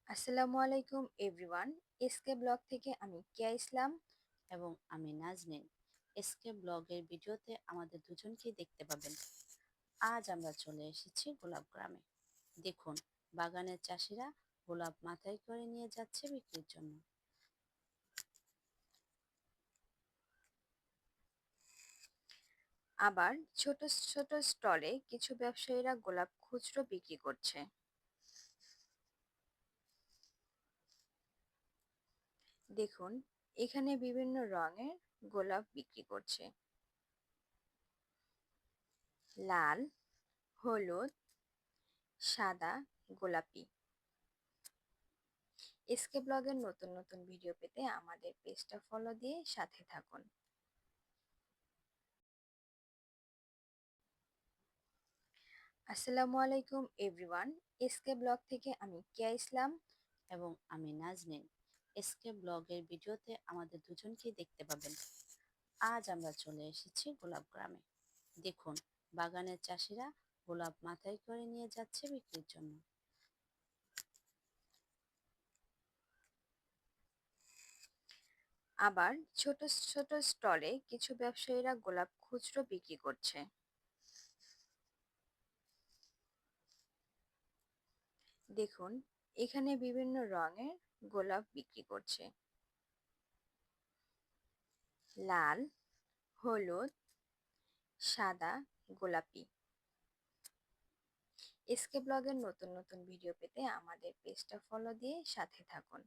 আসসালামু আলাইকুম everyone. SK blog থেকে আমি কিয়া ইসলাম। এবং আমি নাজনীন। এসকে ব্লগের ভিডিওতে আমাদের দুজনকেই দেখতে পাবেন। আজ আমরা চলে এসেছি গোলাপ গ্রামে। দেখুন, বাগানের চাষিরা গোলাপ মাথায় করে নিয়ে যাচ্ছে বিক্রির জন্য। আবার ছোট ছোট স্টলে কিছু ব্যবসায়ীরা গোলাপ খুচরো বিক্রি করছে। দেখুন, এখানে বিভিন্ন রঙের গোলাপ বিক্রি করছে। লাল, হলুদ, সাদা, গোলাপি। এসকে ব্লগের নতুন নতুন ভিডিও পেতে আমাদের পেজটা ফলো দিয়ে সাথে থাকুন। আসসালামু আলাইকুম এভরিওয়ান। এসকে ব্লগ থেকে আমি কিয়া ইসলাম। এবং আমি নাজনীন। এসকে ব্লগের ভিডিওতে আমাদের দুজনকেই দেখতে পাবেন। আজ আমরা চলে এসেছি গোলাপ গ্রামে। দেখুন, বাগানের চাষিরা গোলাপ মাথায় করে নিয়ে যাচ্ছে বিক্রির জন্য। আবার ছোট ছোট স্টলে কিছু ব্যবসায়ীরা গোলাপ খুচরো বিক্রি করছে। দেখুন, এখানে বিভিন্ন রঙের গোলাপ বিক্রি করছে। লাল, হলুদ, সাদা, গোলাপি। এসকে ব্লগের নতুন নতুন ভিডিও পেতে আমাদের পেজটা ফলো দিয়ে সাথে থাকুন।